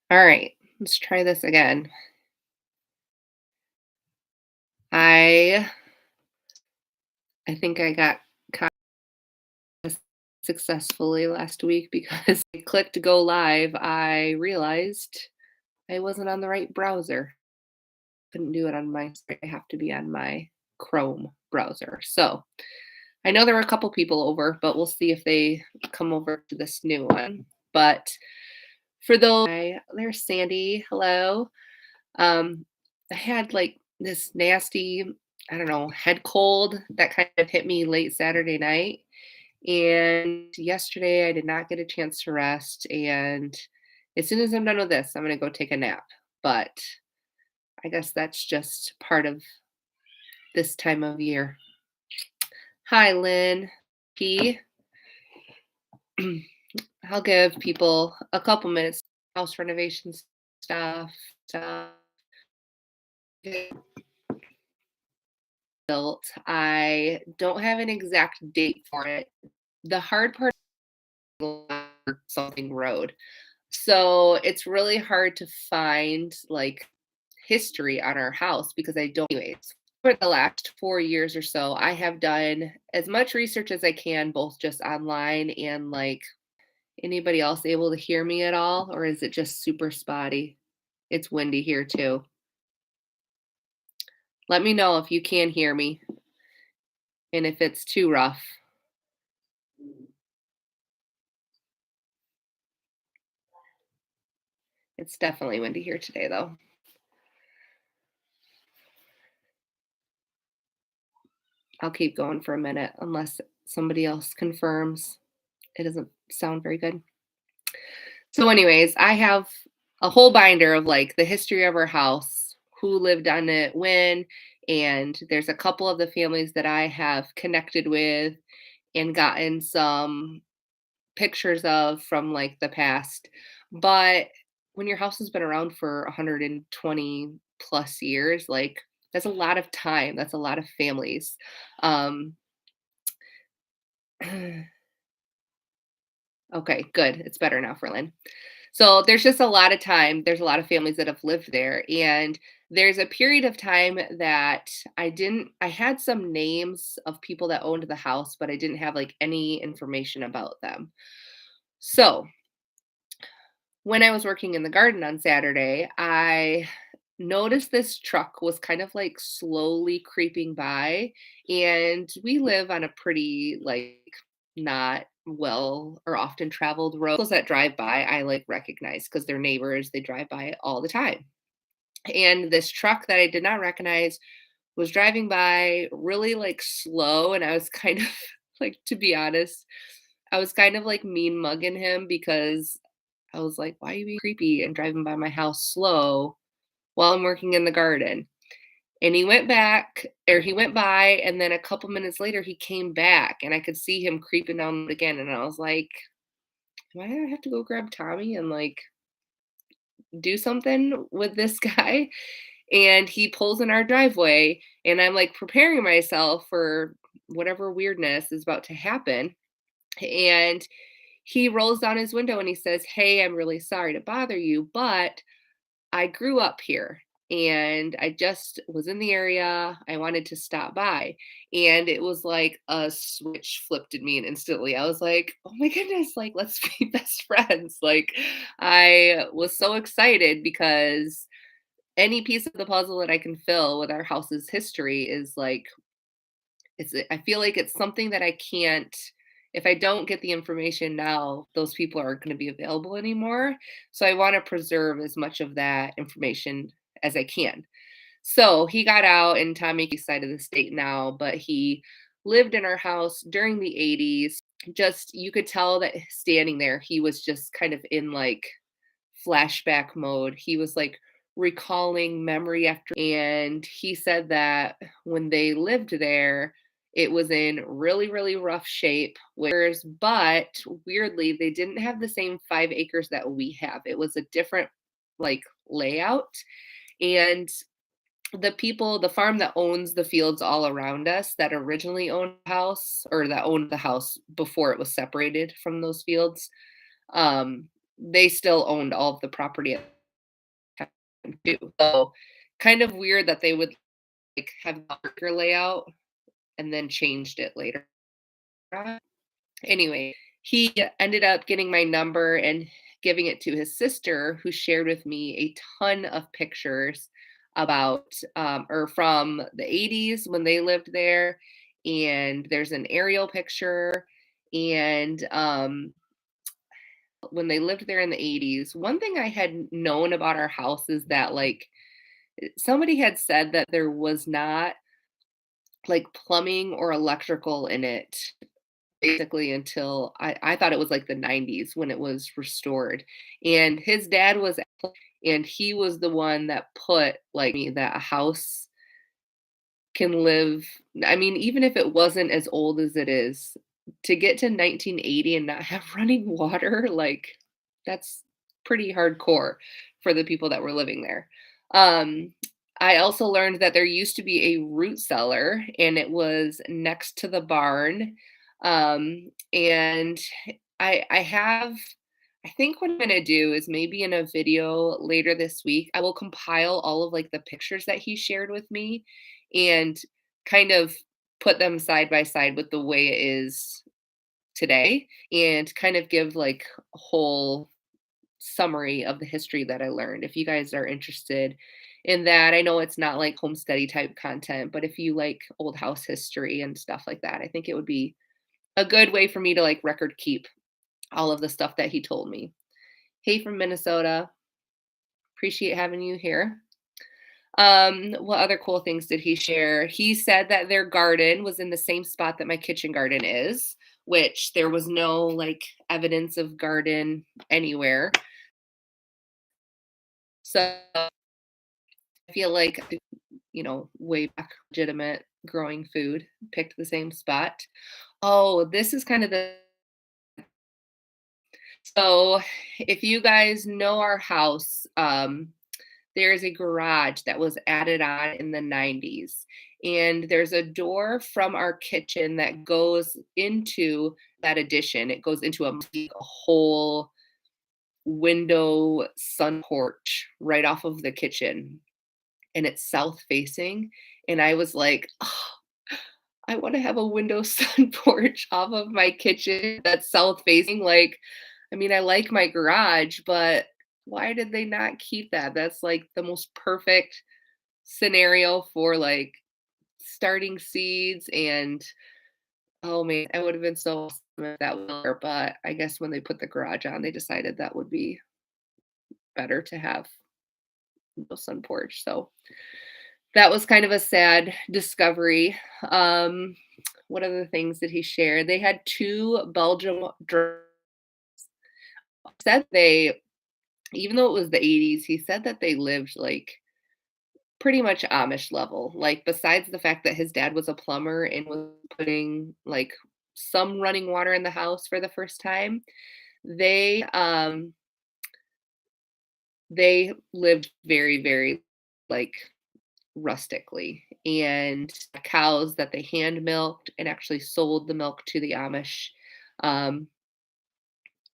All right, let's try this again. I I think I got caught successfully last week because I clicked go live. I realized I wasn't on the right browser. Couldn't do it on my I have to be on my Chrome browser. So I know there were a couple people over, but we'll see if they come over to this new one. But for those, hi, there's Sandy. Hello. I had like this nasty, I don't know, head cold that kind of hit me late Saturday night. And yesterday I did not get a chance to rest. And as soon as I'm done with this, I'm going to go take a nap. But I guess that's just part of this time of year. Hi, Lynn. P. I'll give people a couple minutes. House renovation stuff built. I don't have an exact date for it. The hard part is something road. So it's really hard to find like history on our house because I don't anyways. For the last 4 years or so, I have done as much research as I can, both just online and like anybody else able to hear me at all, or is it just super spotty? It's windy here too. Let me know if you can hear me and if it's too rough. It's definitely windy here today, though. I'll keep going for a minute unless somebody else confirms. It doesn't sound very good. So, anyways, I have a whole binder of like the history of our house, who lived on it when, and there's a couple of the families that I have connected with and gotten some pictures of from like the past. But when your house has been around for 120 plus years, like that's a lot of time. That's a lot of families. Um, okay, good. It's better now for Lynn. So there's just a lot of time. There's a lot of families that have lived there. And there's a period of time that I had some names of people that owned the house, but I didn't have like any information about them. So when I was working in the garden on Saturday, I noticed this truck was kind of like slowly creeping by. And we live on a pretty like not well or often traveled road. Those that drive by, I like recognize because they're neighbors. They drive by it all the time. And this truck that I did not recognize was driving by really like slow. And I was kind of like, to be honest, I was kind of like mean mugging him because I was like, "Why are you being creepy and driving by my house slow while I'm working in the garden?" And he went back, or he went by, and then a couple minutes later, he came back, and I could see him creeping down again. And I was like, "Do I have to go grab Tommy and like do something with this guy?" And he pulls in our driveway, and I'm like preparing myself for whatever weirdness is about to happen. And he rolls down his window and he says, "Hey, I'm really sorry to bother you, but I grew up here and I just was in the area. I wanted to stop by." And it was like a switch flipped in me and instantly I was like, "Oh my goodness, like let's be best friends." Like I was so excited because any piece of the puzzle that I can fill with our house's history is like I feel like it's something that I can't if I don't get the information now, those people aren't going to be available anymore. So I want to preserve as much of that information as I can. So he got out and Tommy side of the state now, but he lived in our house during the 80s. Just you could tell that standing there, he was just kind of in like flashback mode. He was like recalling memory after, and he said that when they lived there, it was in really, really rough shape. But weirdly, they didn't have the same 5 acres that we have. It was a different like layout. And the farm that owns the fields all around us that originally owned the house or that owned the house before it was separated from those fields, they still owned all of the property. too. So kind of weird that they would like have the burger layout and then changed it later on. Anyway, he ended up getting my number and giving it to his sister, who shared with me a ton of pictures about or from the 80s when they lived there. And there's an aerial picture. And when they lived there in the 80s, one thing I had known about our house is that like somebody had said that there was not like plumbing or electrical in it basically until I thought it was like the 90s when it was restored. And his dad was and he was the one that put like me that a house can live. I mean, even if it wasn't as old as it is, to get to 1980 and not have running water, like that's pretty hardcore for the people that were living there. Um, I also learned that there used to be a root cellar and it was next to the barn. And I have I think what I'm gonna do is maybe in a video later this week, I will compile all of like the pictures that he shared with me and kind of put them side by side with the way it is today and kind of give like a whole summary of the history that I learned. If you guys are interested in that, I know it's not like homesteady type content, but if you like old house history and stuff like that, I think it would be a good way for me to like record keep all of the stuff that he told me. Hey from Minnesota. Appreciate having you here. What other cool things did he share? He said that their garden was in the same spot that my kitchen garden is, which there was no like evidence of garden anywhere. So I feel like, way back legitimate growing food, picked the same spot. Oh, this is kind of the so if you guys know our house, there is a garage that was added on in the 90s. And there's a door from our kitchen that goes into that addition. It goes into a whole window sun porch right off of the kitchen. And it's south facing. And I was like, oh, I want to have a window sun porch off of my kitchen that's south facing. Like, I mean, I like my garage, but why did they not keep that? That's like the most perfect scenario for like starting seeds and oh man, it would have been so awesome if that was there. But I guess when they put the garage on, they decided that would be better to have the sun porch. So that was kind of a sad discovery. What other things did he share? They had two Belgium said they even though it was the 80s, he said that they lived like pretty much Amish level. Like besides the fact that his dad was a plumber and was putting like some running water in the house for the first time, they they lived very, very like rustically and cows that they hand milked and actually sold the milk to the Amish. Um,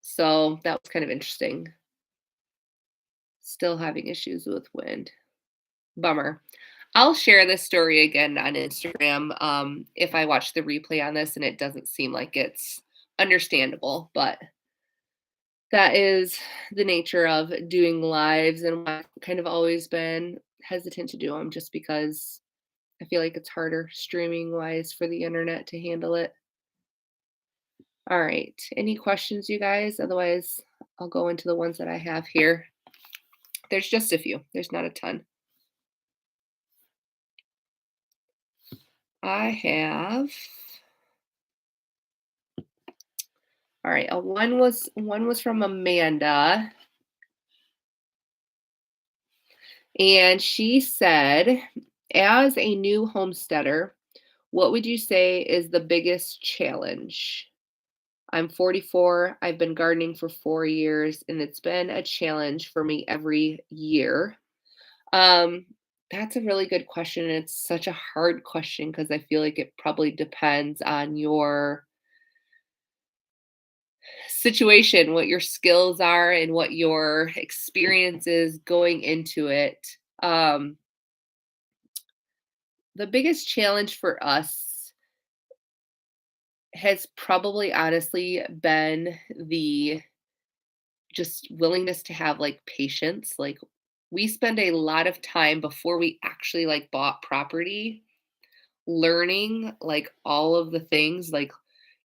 so that was kind of interesting. Still having issues with wind. Bummer. I'll share this story again on Instagram if I watch the replay on this and it doesn't seem like it's understandable, but that is the nature of doing lives and I've kind of always been hesitant to do them just because I feel like it's harder streaming wise for the internet to handle it. All right. Any questions, you guys? Otherwise, I'll go into the ones that I have here. There's just a few, there's not a ton. I have all right. One was from Amanda, and she said, "As a new homesteader, what would you say is the biggest challenge? I'm 44. I've been gardening for 4 years, and it's been a challenge for me every year." Um, that's a really good question. And it's such a hard question because I feel like it probably depends on your situation, what your skills are, and what your experience is going into it. Um, the biggest challenge for us has probably honestly been the just willingness to have like patience. Like we spend a lot of time before we actually like bought property learning like all of the things, like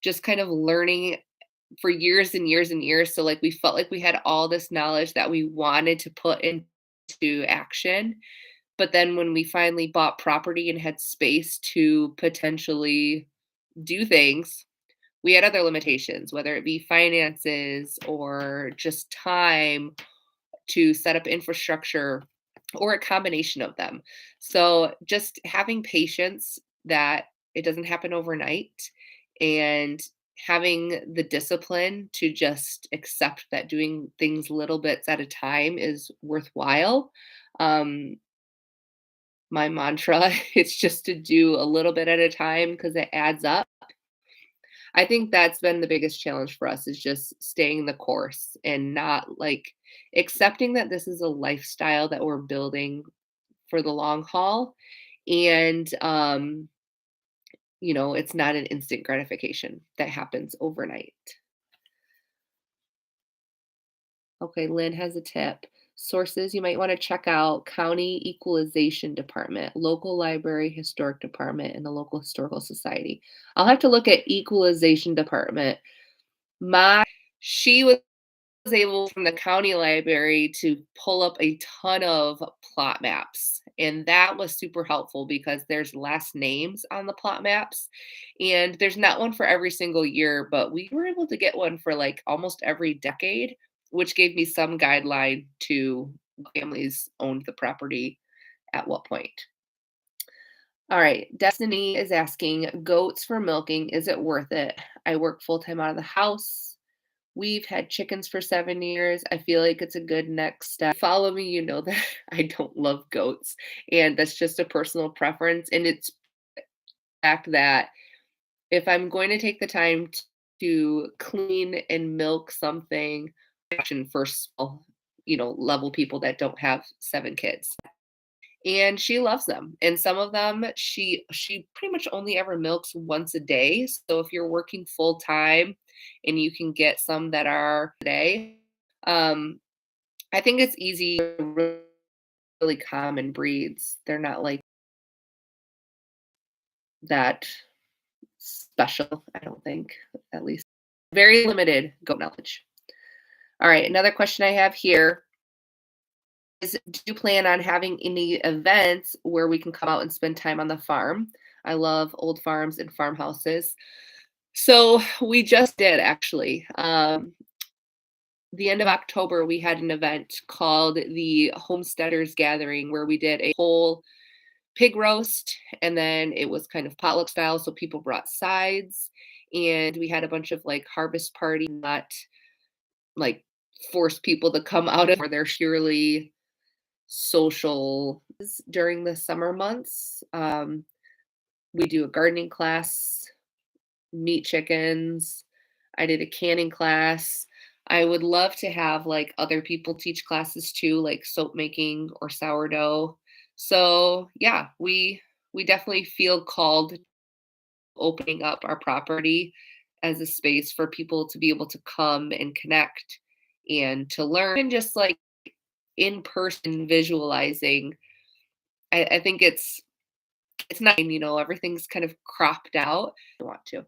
just kind of learning for years and years and years. So like we felt like we had all this knowledge that we wanted to put into action. But then when we finally bought property and had space to potentially do things, we had other limitations, whether it be finances or just time to set up infrastructure or a combination of them. So just having patience that it doesn't happen overnight and having the discipline to just accept that doing things little bits at a time is worthwhile. Um, my mantra is just to do a little bit at a time because it adds up. I think that's been the biggest challenge for us is just staying the course and not like accepting that this is a lifestyle that we're building for the long haul. And it's not an instant gratification that happens overnight. Okay, Lynn has a tip. Sources you might want to check out: County Equalization Department, local library, historic department, and the local historical society. I'll have to look at Equalization Department. My She was able from the county library to pull up a ton of plot maps. And that was super helpful because there's last names on the plot maps. And there's not one for every single year, but we were able to get one for like almost every decade, which gave me some guideline to what families owned the property at what point. All right. Destiny is asking, goats for milking, is it worth it? I work full time out of the house. We've had chickens for 7 years. I feel like it's a good next step. Follow me, you know that I don't love goats, and that's just a personal preference, and it's the fact that if I'm going to take the time to clean and milk something, option for small, level people that don't have 7 kids. And she loves them. And some of them she pretty much only ever milks once a day. So if you're working full time and you can get some that are today, um, I think it's easy to really common breeds. They're not like that special, I don't think, at least. Very limited goat knowledge. All right, another question I have here is, do you plan on having any events where we can come out and spend time on the farm? I love old farms and farmhouses. So we just did actually. The end of October, we had an event called the Homesteaders Gathering where we did a whole pig roast and then it was kind of potluck style. So people brought sides and we had a bunch of like harvest party, not like force people to come out of where they're purely social during the summer months. We do a gardening class, meat chickens. I did a canning class. I would love to have like other people teach classes too, like soap making or sourdough. So yeah, we definitely feel called opening up our property as a space for people to be able to come and connect and to learn and just like in person visualizing. I think it's not, everything's kind of cropped out. I want to.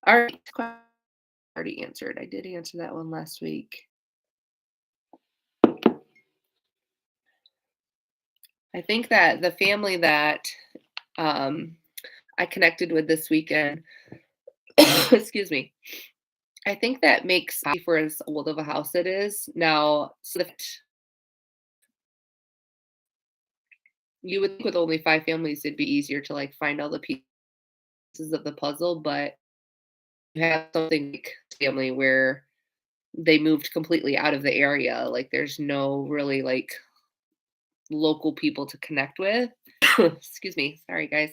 All right. Already answered. I did answer that one last week. I think that the family that um, I connected with this weekend, excuse me, I think that makes for as old of a house it is. Now, so you would think with only 5 families, it'd be easier to like find all the pieces of the puzzle, but you have something like family where they moved completely out of the area. Like there's no really like local people to connect with. Excuse me. Sorry, guys.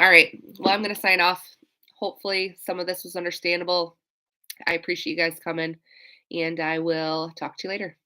All right. Well, I'm going to sign off. Hopefully, some of this was understandable. I appreciate you guys coming, and I will talk to you later.